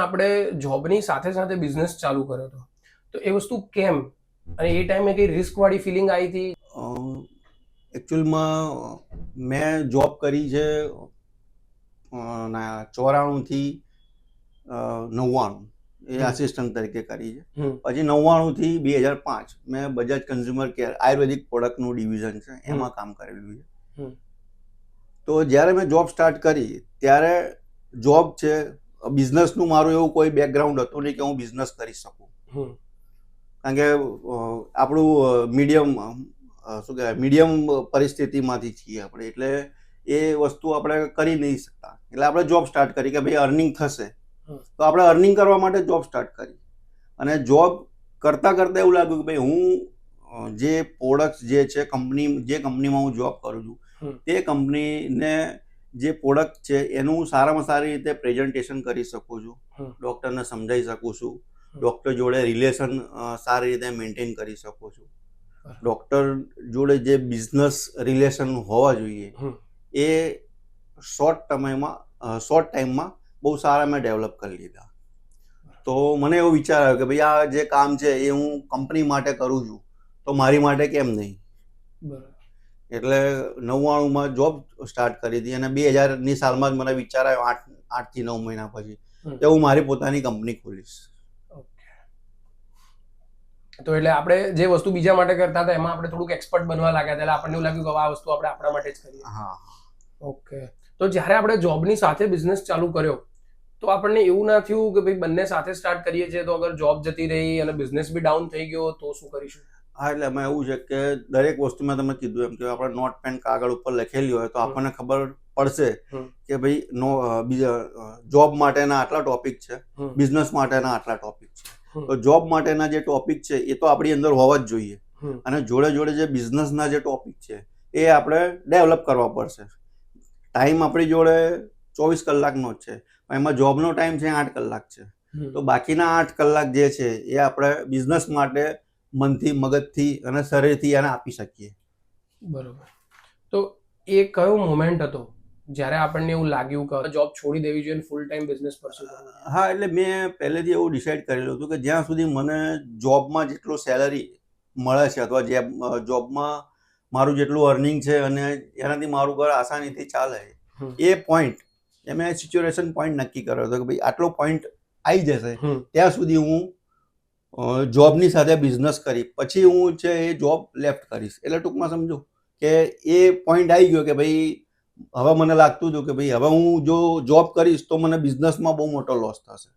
આપણે જોબની સાથે સાથે બિઝનેસ ચાલુ કર્યો હતો, તો એ વસ્તુ કેમ અને એ ટાઈમે કઈ રિસ્ક વાળી ફિલિંગ આવી હતી? એકચ્યુઅલમાં મેં જોબ કરી છે 94 થી 99 એ આસિસ્ટન્ટ તરીકે કરી છે. પછી 99 થી 2005 મેં બજાજ કન્ઝ્યુમર કેર આયુર્વેદિક પ્રોડક્ટનું ડિવિઝન છે એમાં કામ કરેલું છે. તો જ્યારે મેં જોબ સ્ટાર્ટ કરી ત્યારે જોબ છે, બિઝનેસનું મારું એવું કોઈ બેકગ્રાઉન્ડ હતું નહીં કે હું બિઝનેસ કરી શકું, કારણ કે આપણું મીડિયમ પરિસ્થિતિમાંથી છીએ આપણે, એટલે એ વસ્તુ આપણે કરી નહીં શકતા. એટલે આપણે જોબ સ્ટાર્ટ કરી કે ભાઈ અર્નિંગ થશે, તો આપણે અર્નિંગ કરવા માટે જોબ સ્ટાર્ટ કરી. અને જોબ કરતાં કરતાં એવું લાગ્યું કે ભાઈ હું જે પ્રોડક્ટ્સ જે છે કંપનીમાં હું જોબ કરું છું, તે કંપનીને જે પ્રોડક્ટ છે એનું સારામાં સારી રીતે પ્રેઝન્ટેશન કરી શકું છું, ડૉક્ટરને સમજાવી શકું છું, ડૉક્ટર જોડે રિલેશન સારી રીતે મેન્ટેન કરી શકું છું. ડૉક્ટર જોડે જે બિઝનેસ રિલેશન હોવા જોઈએ એ શોર્ટ ટાઈમમાં બહુ સારા મેં ડેવલપ કરી લીધા. તો મને એવો વિચાર આવ્યો કે ભાઈ આ જે કામ છે એ હું કંપની માટે કરું છું, તો મારી માટે કેમ નહીં. એટલે 99માં જોબ સ્ટાર્ટ કરી હતી અને 2000ની સાલમાં જ મને વિચાર આવ્યો 8 થી 9 મહિના પછી કે હું મારી પોતાની કંપની ખોલીશ. તો એટલે આપણે જે વસ્તુ બીજા માટે કરતા હતા એમાં આપણે થોડુંક એક્સપર્ટ બનવા લાગ્યા હતા, એટલે આપણને એવું લાગ્યું કે આ વસ્તુ આપણે આપણા માટે જ કરીએ. હા. ઓકે. તો જ્યારે આપણે જોબની સાથે બિઝનેસ ચાલુ કર્યો તો આપણને એવું ના થયું કે ભાઈ બંને સાથે સ્ટાર્ટ કરીએ છીએ તો અગર જોબ જતી રહી અને બિઝનેસ બી ડાઉન થઈ ગયો તો શું કરીશું? હા, એટલે એમાં એવું છે કે દરેક વસ્તુમાં તમે કીધું એમ કે આપણે નોટ પેન કાગળ ઉપર લખેલી હોય તો આપણને ખબર પડશે કે ભાઈ જોબ માટેના આટલા ટોપિક છે, બિઝનેસ માટેના આટલા ટોપિક છે. તો જોબ માટેના જે ટોપિક છે એ તો આપણી અંદર હોવા જ જોઈએ, અને જોડે જોડે જે બિઝનેસના જે ટોપિક છે એ આપણે ડેવલપ કરવા પડશે. ટાઈમ આપણી જોડે 24 કલાકનો જ છે, એમાં જોબનો ટાઈમ છે 8 કલાક છે. તો બાકીના 8 કલાક જે છે એ આપણે બિઝનેસ માટે મનથી, મગજથી અને શરીરથી એને આપી શકીએ. બરોબર. તો એ કયો મોમેન્ટ હતો જ્યારે આપણને એવું લાગ્યું કે જોબ છોડી દેવી જોઈએ અને ફૂલ ટાઈમ બિઝનેસ પરસ્યુ કરવું જોઈએ? હા, એટલે મેં પહેલેથી એવું ડિસાઈડ કરેલું હતું કે જ્યાં સુધી મને જોબમાં જેટલો સેલરી મળે છે અથવા જે જોબમાં મારું જેટલું અર્નિંગ છે અને એનાથી મારું ઘર આસાનીથી ચાલે, એ પોઈન્ટ એ મેં સિચ્યુએશન પોઈન્ટ નક્કી કર્યો હતો કે ભાઈ આટલો પોઈન્ટ આવી જશે ત્યાં સુધી હું જોબની સાથે બિઝનેસ કરી, પછી હું છે એ જોબ લેફ્ટ કરીશ. એટલે ટૂંકમાં સમજો કે એ પોઈન્ટ આવી ગયો કે ભાઈ હવે મને લાગતું હતું કે ભાઈ હવે હું જો જોબ કરીશ તો મને બિઝનેસમાં બહુ મોટો લોસ થશે.